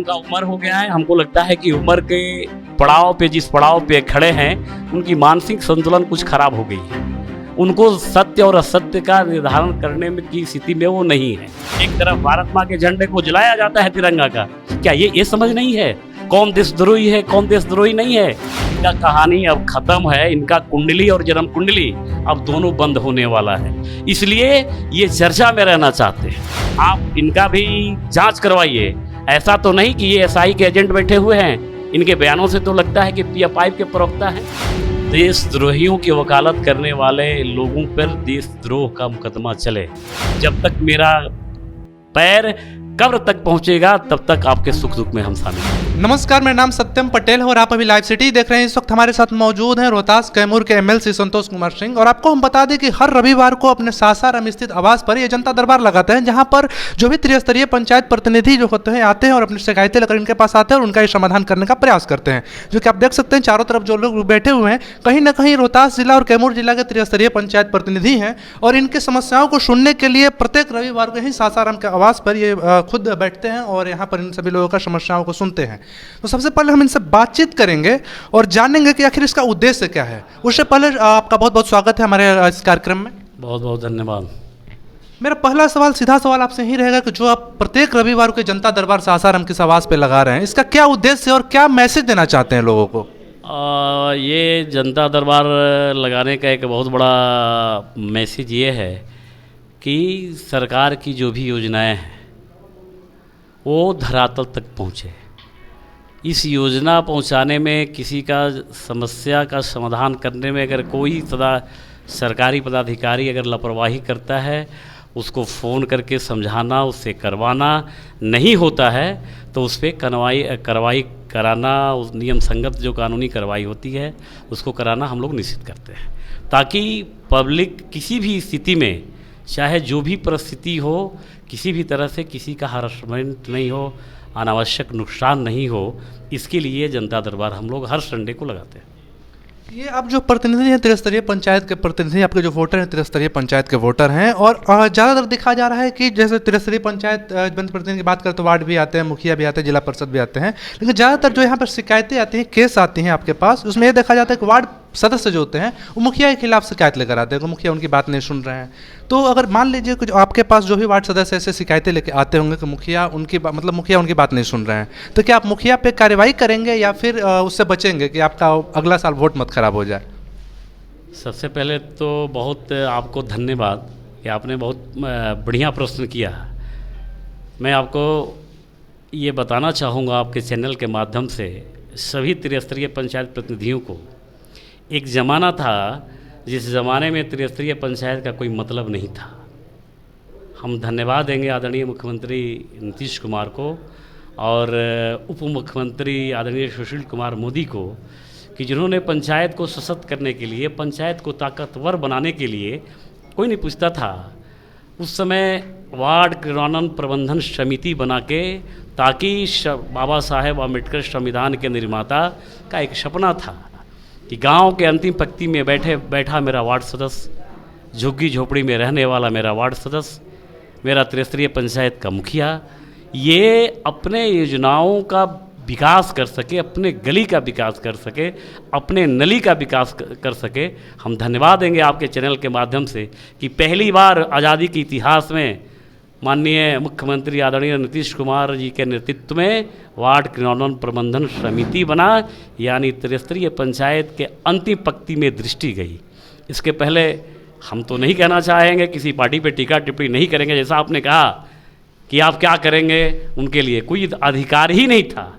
उनका उम्र हो गया है। हमको लगता है कि उम्र के पड़ाव पे, जिस पड़ाव पे खड़े हैं, उनकी मानसिक संतुलन कुछ खराब हो गई है। उनको सत्य और असत्य का निर्धारण करने में की स्थिति में वो नहीं है। एक तरफ भारत माँ के झंडे को जलाया जाता है तिरंगा का, क्या ये समझ नहीं है कौन देशद्रोही है कौन देशद्रोही नहीं है। इनका कहानी अब खत्म है, इनका कुंडली और जन्म कुंडली अब दोनों बंद होने वाला है। इसलिए ये चर्चा में रहना चाहते हैं। आप इनका भी जांच करवाइए। ऐसा तो नहीं कि ये एसआई के एजेंट बैठे हुए हैं। इनके बयानों से तो लगता है कि पीएफआई के प्रवक्ता हैं। देशद्रोहियों की वकालत करने वाले लोगों पर देशद्रोह का मुकदमा चले। जब तक मेरा पैर कब्र तक पहुंचेगा तब तक आपके सुख दुख में हम शामिल हैं। नमस्कार, मेरा नाम सत्यम पटेल है और आप अभी लाइव सिटी देख रहे हैं। इस वक्त हमारे साथ मौजूद हैं रोहतास कैमूर के एमएलसी संतोष कुमार सिंह। और आपको हम बता दें कि हर रविवार को अपने सासाराम स्थित आवास पर ये जनता दरबार लगाते हैं, जहां पर जो भी त्रिस्तरीय पंचायत प्रतिनिधि जो होते हैं आते हैं और अपनी शिकायतें लेकर इनके पास आते हैं और उनका ये समाधान करने का प्रयास करते हैं। जो कि आप देख सकते हैं चारों तरफ जो लोग बैठे हुए हैं, कहीं ना कहीं रोहतास जिला और कैमूर जिला के त्रिस्तरीय पंचायत प्रतिनिधि हैं और इनकी समस्याओं को सुनने के लिए प्रत्येक रविवार को ही सासाराम के आवास पर ये खुद बैठते हैं और यहाँ पर इन सभी लोगों का समस्याओं को सुनते हैं। तो सबसे पहले हम इनसे बातचीत करेंगे और जानेंगे कि आखिर इसका उद्देश्य क्या है। उससे पहले आपका बहुत बहुत स्वागत है हमारे इस कार्यक्रम में। बहुत बहुत धन्यवाद। मेरा पहला सवाल, सीधा सवाल आपसे यही रहेगा कि जो आप प्रत्येक रविवार को जनता दरबार सासाराम के आवास पे लगा रहे हैं, इसका क्या उद्देश्य है और क्या मैसेज देना चाहते हैं लोगों को? ये जनता दरबार लगाने का एक बहुत बड़ा मैसेज ये है कि सरकार की जो भी योजनाएं हैं वो धरातल तक पहुँचे। इस योजना पहुंचाने में, किसी का समस्या का समाधान करने में अगर कोई सरकारी पदाधिकारी अगर लापरवाही करता है, उसको फ़ोन करके समझाना, उससे करवाना नहीं होता है तो उस पर कार्रवाई कराना, उस नियम संगत जो कानूनी कार्रवाई होती है उसको कराना हम लोग निश्चित करते हैं, ताकि पब्लिक किसी भी स्थिति में, चाहे जो भी परिस्थिति हो, किसी भी तरह से किसी का हरासमेंट नहीं हो, अनावश्यक नुकसान नहीं हो। इसके लिए जनता दरबार हम लोग हर संडे को लगाते हैं। ये आप जो प्रतिनिधि हैं त्रिस्तरीय पंचायत के प्रतिनिधि, आपके जो वोटर हैं त्रिस्तरीय पंचायत के वोटर हैं, और ज़्यादातर देखा जा रहा है कि जैसे त्रिस्तरीय पंचायत प्रतिनिधि की बात करें तो वार्ड भी आते हैं, मुखिया भी आते हैं, जिला परिषद भी आते हैं, लेकिन ज़्यादातर जो यहाँ पर शिकायतें आती हैं, केस आती हैं आपके पास, उसमें ये देखा जाता है कि वार्ड सदस्य जो होते हैं वो मुखिया के खिलाफ शिकायत लेकर आते हैं कि मुखिया उनकी बात नहीं सुन रहे हैं। तो अगर मान लीजिए कुछ आपके पास जो भी वार्ड सदस्य ऐसे शिकायतें लेकर आते होंगे कि मुखिया उनकी बात नहीं सुन रहे हैं, तो क्या आप मुखिया पे कार्रवाई करेंगे या फिर उससे बचेंगे कि आपका अगला साल वोट मत खराब हो जाए? सबसे पहले तो बहुत आपको धन्यवाद कि आपने बहुत बढ़िया प्रश्न किया। मैं आपको ये बताना चाहूँगा आपके चैनल के माध्यम से सभी त्रिस्तरीय पंचायत प्रतिनिधियों को, एक ज़माना था जिस ज़माने में त्रिस्तरीय पंचायत का कोई मतलब नहीं था। हम धन्यवाद देंगे आदरणीय मुख्यमंत्री नीतीश कुमार को और उप मुख्यमंत्री आदरणीय सुशील कुमार मोदी को कि जिन्होंने पंचायत को सशक्त करने के लिए, पंचायत को ताकतवर बनाने के लिए, कोई नहीं पूछता था उस समय वार्ड क्रियान्वयन प्रबंधन समिति बना के, ताकि बाबा साहेब अम्बेडकर संविधान के निर्माता का एक सपना था कि गांव के अंतिम पंक्ति में बैठा मेरा वार्ड सदस्य, झुग्गी झोपड़ी में रहने वाला मेरा वार्ड सदस्य, मेरा त्रिस्तरीय पंचायत का मुखिया, ये अपने योजनाओं का विकास कर सके, अपने गली का विकास कर सके, अपने नली का विकास कर सके। हम धन्यवाद देंगे आपके चैनल के माध्यम से कि पहली बार आज़ादी के इतिहास में माननीय मुख्यमंत्री आदरणीय नीतीश कुमार जी के नेतृत्व में वार्ड क्रियान्वयन प्रबंधन समिति बना, यानी त्रिस्तरीय पंचायत के अंतिम पंक्ति में दृष्टि गई। इसके पहले हम तो नहीं कहना चाहेंगे, किसी पार्टी पे टीका टिप्पणी नहीं करेंगे। जैसा आपने कहा कि आप क्या करेंगे, उनके लिए कोई अधिकार ही नहीं था।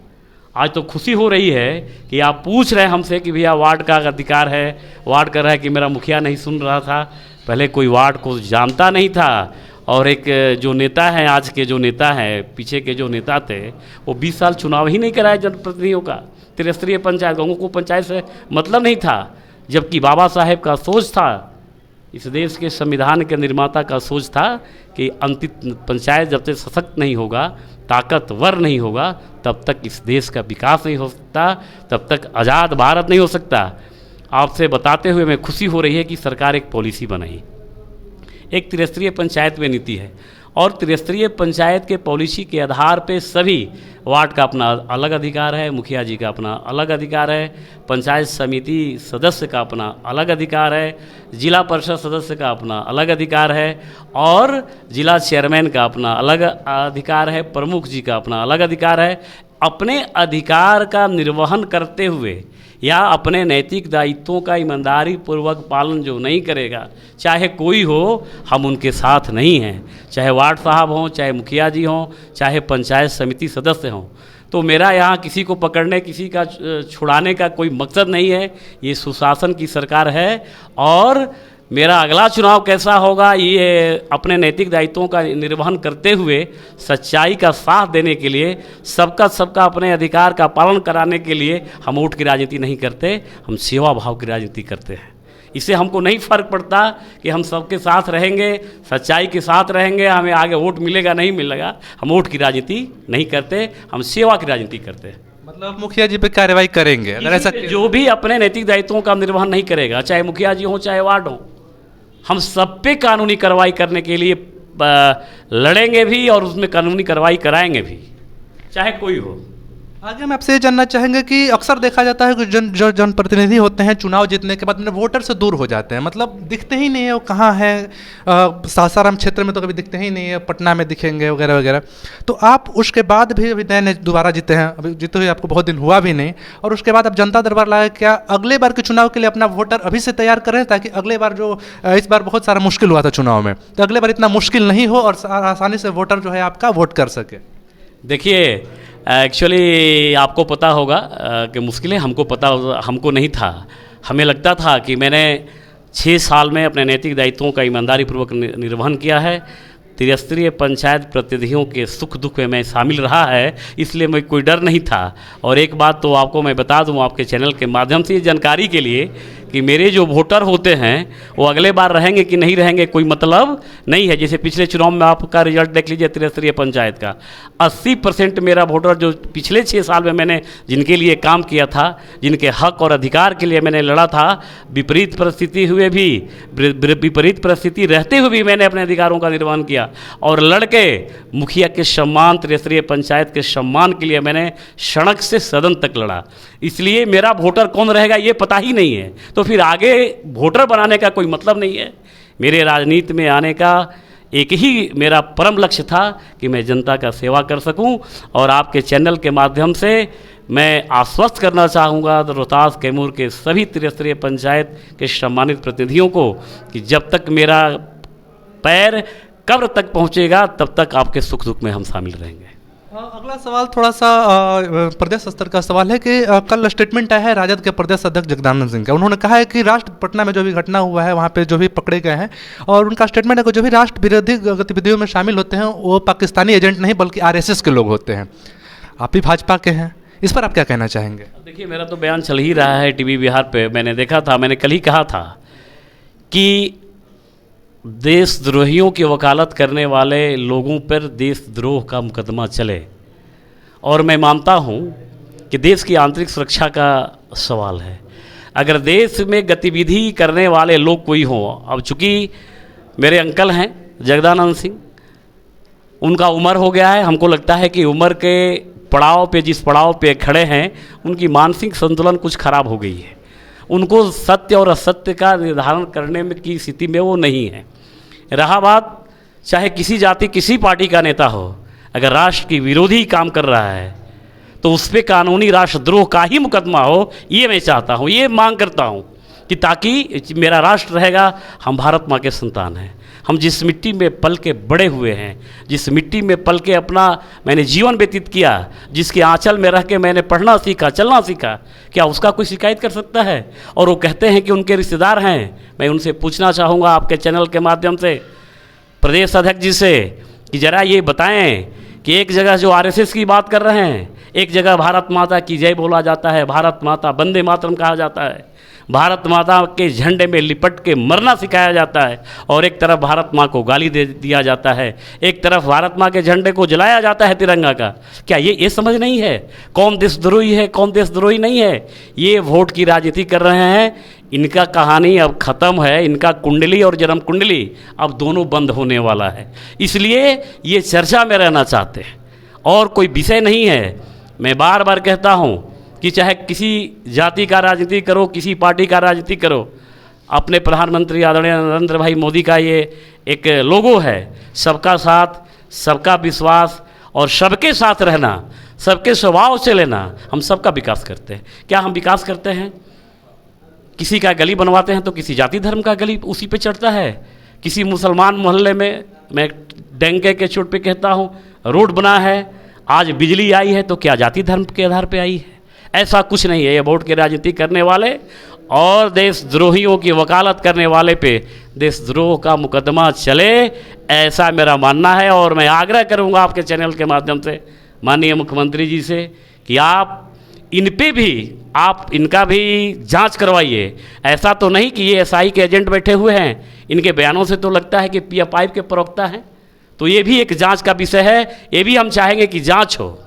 आज तो खुशी हो रही है कि आप पूछ रहे हैं हमसे कि भैया वार्ड का अधिकार है, वार्ड कर रहा है कि मेरा मुखिया नहीं सुन रहा था। पहले कोई वार्ड को जानता नहीं था और एक जो नेता हैं, आज के जो नेता हैं, पीछे के जो नेता थे, वो 20 साल चुनाव ही नहीं कराए जनप्रतिनिधियों का। त्रिस्तरीय पंचायत, गाँवों को पंचायत से मतलब नहीं था, जबकि बाबा साहेब का सोच था, इस देश के संविधान के निर्माता का सोच था कि अंतिम पंचायत जब तक सशक्त नहीं होगा, ताकतवर नहीं होगा, तब तक इस देश का विकास नहीं हो सकता, तब तक आज़ाद भारत नहीं हो सकता। आपसे बताते हुए मैं खुशी हो रही है कि सरकार एक पॉलिसी बनाई, एक त्रिस्तरीय पंचायत में नीति है और त्रिस्तरीय पंचायत के पॉलिसी के आधार पे सभी वार्ड का अपना अलग अधिकार है, मुखिया जी का अपना अलग अधिकार है, पंचायत समिति सदस्य का अपना अलग अधिकार है, जिला परिषद सदस्य का अपना अलग अधिकार है और जिला चेयरमैन का अपना अलग अधिकार है, प्रमुख जी का अपना अलग अधिकार है। अपने अधिकार का निर्वहन करते हुए या अपने नैतिक दायित्वों का ईमानदारी पूर्वक पालन जो नहीं करेगा, चाहे कोई हो, हम उनके साथ नहीं हैं, चाहे वार्ड साहब हों, चाहे मुखिया जी हों, चाहे पंचायत समिति सदस्य हों। तो मेरा यहाँ किसी को पकड़ने, किसी का छुड़ाने का कोई मकसद नहीं है। ये सुशासन की सरकार है और मेरा अगला चुनाव कैसा होगा, ये अपने नैतिक दायित्वों का निर्वहन करते हुए सच्चाई का साथ देने के लिए, सबका अपने अधिकार का पालन कराने के लिए हम वोट की राजनीति नहीं करते, हम सेवा भाव की राजनीति करते हैं। इससे हमको नहीं फ़र्क पड़ता कि हम सबके साथ रहेंगे, सच्चाई के साथ रहेंगे, हमें आगे वोट मिलेगा नहीं मिलेगा, हम वोट की राजनीति नहीं करते, हम सेवा की राजनीति करते हैं। मतलब मुखिया जी पे कार्रवाई करेंगे अगर ऐसा जो भी अपने नैतिक दायित्वों का निर्वहन नहीं करेगा, चाहे मुखिया जी हो चाहे वार्ड हो, हम सब पे कानूनी कार्रवाई करने के लिए लड़ेंगे भी और उसमें कानूनी कार्रवाई कराएंगे भी, चाहे कोई हो। आगे हम आपसे ये जानना चाहेंगे कि अक्सर देखा जाता है कि जो जनप्रतिनिधि होते हैं चुनाव जीतने के बाद वोटर से दूर हो जाते हैं, मतलब दिखते ही नहीं है वो कहाँ है। सासाराम क्षेत्र में तो कभी दिखते ही नहीं है, पटना में दिखेंगे वगैरह वगैरह। तो आप उसके बाद भी अभी नए दोबारा जीते हैं, अभी जीते हुए आपको बहुत दिन हुआ भी नहीं, और उसके बाद आप जनता दरबार लाए, क्या अगले बार के चुनाव के लिए अपना वोटर अभी से तैयार करें ताकि अगले बार जो इस बार बहुत सारा मुश्किल हुआ था चुनाव में, तो अगले बार इतना मुश्किल नहीं हो और आसानी से वोटर जो है आपका वोट कर सके? देखिए, एक्चुअली आपको पता होगा कि मुश्किलें हमको नहीं था। हमें लगता था कि मैंने 6 साल में अपने नैतिक दायित्वों का ईमानदारी पूर्वक निर्वहन किया है, त्रिस्तरीय पंचायत प्रतिनिधियों के सुख दुख में मैं शामिल रहा है, इसलिए मैं कोई डर नहीं था। और एक बात तो आपको मैं बता दूं आपके चैनल के माध्यम से जानकारी के लिए कि मेरे जो वोटर होते हैं वो अगले बार रहेंगे कि नहीं रहेंगे कोई मतलब नहीं है। जैसे पिछले चुनाव में आपका रिजल्ट देख लीजिए, त्रिस्तरीय पंचायत का 80% मेरा वोटर जो पिछले 6 साल में मैंने जिनके लिए काम किया था, जिनके हक और अधिकार के लिए मैंने लड़ा था, विपरीत परिस्थिति रहते हुए भी मैंने अपने अधिकारों का निर्वहन किया और लड़के मुखिया के सम्मान, त्रिस्तरीय पंचायत के सम्मान के लिए मैंने सड़क से सदन तक लड़ा। इसलिए मेरा वोटर कौन रहेगा ये पता ही नहीं है, तो फिर आगे वोटर बनाने का कोई मतलब नहीं है। मेरे राजनीति में आने का एक ही मेरा परम लक्ष्य था कि मैं जनता का सेवा कर सकूं, और आपके चैनल के माध्यम से मैं आश्वस्त करना चाहूँगा रोहतास कैमूर के सभी त्रिस्तरीय पंचायत के सम्मानित प्रतिनिधियों को कि जब तक मेरा पैर कब्र तक पहुँचेगा तब तक आपके सुख दुख में हम शामिल रहेंगे। अगला सवाल थोड़ा सा प्रदेश स्तर का सवाल है कि कल स्टेटमेंट आया है राजद के प्रदेश अध्यक्ष जगदानंद सिंह का। उन्होंने कहा है कि राष्ट्र पटना में जो भी घटना हुआ है वहाँ पे जो भी पकड़े गए हैं, और उनका स्टेटमेंट है कि जो भी राष्ट्र विरोधी गतिविधियों में शामिल होते हैं वो पाकिस्तानी एजेंट नहीं बल्कि RSS के लोग होते हैं। आप भी भाजपा के हैं, इस पर आप क्या कहना चाहेंगे? देखिए, मेरा तो बयान चल ही रहा है टीवी बिहार पे, मैंने देखा था, मैंने कल ही कहा था कि देशद्रोहियों की वकालत करने वाले लोगों पर देशद्रोह का मुकदमा चले, और मैं मानता हूं कि देश की आंतरिक सुरक्षा का सवाल है। अगर देश में गतिविधि करने वाले लोग कोई हों, अब चूँकि मेरे अंकल हैं जगदानंद सिंह, उनका उम्र हो गया है, हमको लगता है कि उम्र के पड़ाव पे, जिस पड़ाव पे खड़े हैं, उनकी मानसिक संतुलन कुछ खराब हो गई है। उनको सत्य और असत्य का निर्धारण करने में की स्थिति में वो नहीं है। रहा बात चाहे किसी जाति किसी पार्टी का नेता हो, अगर राष्ट्र की विरोधी काम कर रहा है तो उस पर कानूनी राष्ट्रद्रोह का ही मुकदमा हो, ये मैं चाहता हूँ, ये मांग करता हूँ कि ताकि मेरा राष्ट्र रहेगा, हम भारत माँ के संतान हैं, हम जिस मिट्टी में पल के बड़े हुए हैं, जिस मिट्टी में पल के अपना मैंने जीवन व्यतीत किया, जिसके आंचल में रह के मैंने पढ़ना सीखा, चलना सीखा, क्या उसका कोई शिकायत कर सकता है? और वो कहते हैं कि उनके रिश्तेदार हैं। मैं उनसे पूछना चाहूँगा आपके चैनल के माध्यम से प्रदेश अध्यक्ष जी से कि ज़रा ये बताएं कि एक जगह जो RSS की बात कर रहे हैं, एक जगह भारत माता की जय बोला जाता है, भारत माता वंदे मातरम कहा जाता है, भारत माता के झंडे में लिपट के मरना सिखाया जाता है, और एक तरफ भारत माँ को गाली दे दिया जाता है, एक तरफ भारत माँ के झंडे को जलाया जाता है तिरंगा का। क्या ये समझ नहीं है कौन देशद्रोही है कौन देशद्रोही नहीं है? ये वोट की राजनीति कर रहे हैं, इनका कहानी अब ख़त्म है, इनका कुंडली और जन्म कुंडली अब दोनों बंद होने वाला है। इसलिए ये चर्चा में रहना चाहते हैं और कोई विषय नहीं है। मैं बार बार कहता हूँ कि चाहे किसी जाति का राजनीति करो, किसी पार्टी का राजनीति करो, अपने प्रधानमंत्री आदरणीय नरेंद्र भाई मोदी का ये एक लोगो है, सबका साथ, सबका विश्वास और सबके साथ रहना, सबके स्वभाव से लेना। हम सबका विकास करते हैं। क्या हम विकास करते हैं? किसी का गली बनवाते हैं तो किसी जाति धर्म का गली उसी पे चढ़ता है। किसी मुसलमान मोहल्ले में, मैं डंके के चोट पे कहता हूँ, रोड बना है, आज बिजली आई है तो क्या जाति धर्म के आधार पे आई है? ऐसा कुछ नहीं है। ये वोट की राजनीति करने वाले और देशद्रोहियों की वकालत करने वाले पे देशद्रोह का मुकदमा चले, ऐसा मेरा मानना है। और मैं आग्रह करूंगा आपके चैनल के माध्यम से माननीय मुख्यमंत्री जी से कि आप इन पे भी, आप इनका भी जांच करवाइए। ऐसा तो नहीं कि ये एसआई के एजेंट बैठे हुए हैं, इनके बयानों से तो लगता है कि पीएफआई के प्रवक्ता हैं। तो ये भी एक जांच का विषय है, ये भी हम चाहेंगे कि जांच हो।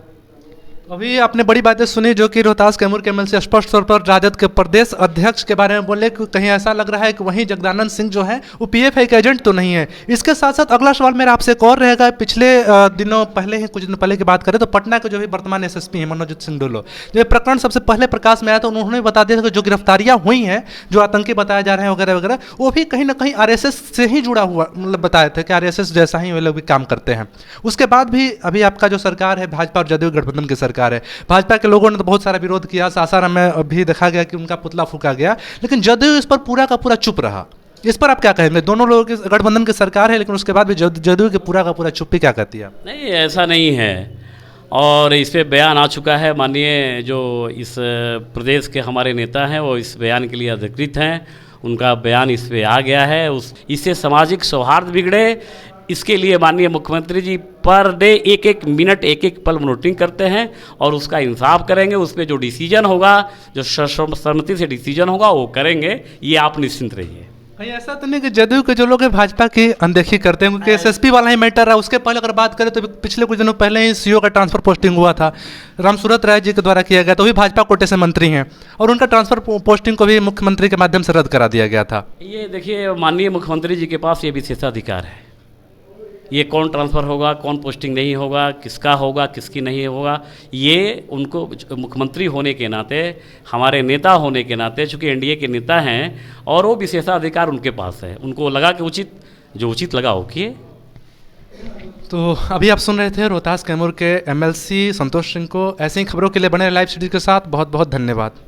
अभी आपने बड़ी बातें सुनी जो कि रोहतास कैमूर के एमएलसी स्पष्ट तौर पर राजद के प्रदेश अध्यक्ष के बारे में बोले कि कहीं ऐसा लग रहा है कि वहीं जगदानंद सिंह जो है वो पीएफआई का एजेंट तो नहीं है। इसके साथ साथ अगला सवाल मेरा आपसे एक और रहेगा। पिछले दिनों पहले ही, कुछ दिन पहले की बात करें तो पटना के जो भी वर्तमान एसएसपी हैं मनोजीत सिंह ढोलो, जो ये प्रकरण सबसे पहले प्रकाश में आया तो उन्होंने बता दिया था कि जो गिरफ्तारियाँ हुई हैं, जो आतंकी बताए जा रहे हैं वगैरह वगैरह, वो भी कहीं ना कहीं आरएसएस से ही जुड़ा हुआ, मतलब बताए थे कि आरएसएस जैसा ही वे लोग भी काम करते हैं। उसके बाद भी अभी आपका जो सरकार है, भाजपा और जदयू गठबंधन की सरकार है, भाजपा के लोगों ने तो बहुत सारा विरोध किया, सासाराम में भी देखा गया कि उनका पुतला फूका गया, लेकिन जदयू इस पर पूरा का पूरा चुप रहा। इस पर आप क्या कहेंगे? दोनों लोगों की गठबंधन की सरकार है, लेकिन उसके बाद भी जदयू के पूरा का पूरा चुप्पी क्या कहती है? नहीं, ऐसा नहीं है। और इस पर बयान आ चुका है। माननीय जो इस प्रदेश के हमारे नेता हैं वो इस बयान के लिए अधिकृत हैं, उनका बयान इस पर आ गया है। इससे सामाजिक सौहार्द बिगड़े, इसके लिए माननीय मुख्यमंत्री जी पर डे एक एक मिनट, एक एक पल मॉनिटरिंग करते हैं और उसका इंसाफ करेंगे। उस पर जो डिसीजन होगा, जो सर्वसम्मति से डिसीजन होगा, वो करेंगे। ये आप निश्चिंत रहिए। कहीं ऐसा तो नहीं कि जदयू के जो लोग हैं भाजपा की अनदेखी करते हैं, क्योंकि एसएसपी वाला ही मैटर है। उसके पहले अगर बात करें तो पिछले कुछ दिनों पहले ही सीओ का ट्रांसफर पोस्टिंग हुआ था, रामसूरत राय जी के द्वारा किया गया, तो भी भाजपा कोटे से मंत्री हैं और उनका ट्रांसफर पोस्टिंग को भी मुख्यमंत्री के माध्यम से रद्द करा दिया गया था। ये देखिए, माननीय मुख्यमंत्री जी के पास ये विशेषाधिकार है। ये कौन ट्रांसफ़र होगा, कौन पोस्टिंग नहीं होगा, किसका होगा, किसकी नहीं होगा, ये उनको मुख्यमंत्री होने के नाते, हमारे नेता होने के नाते, चूँकि एनडीए के नेता हैं और वो विशेषाधिकार उनके पास है। उनको लगा कि उचित, जो उचित लगा हो किए। तो अभी आप सुन रहे थे रोहतास कैमूर के एमएलसी संतोष सिंह को। ऐसी ही खबरों के लिए बने लाइव सिटी के साथ। बहुत बहुत धन्यवाद।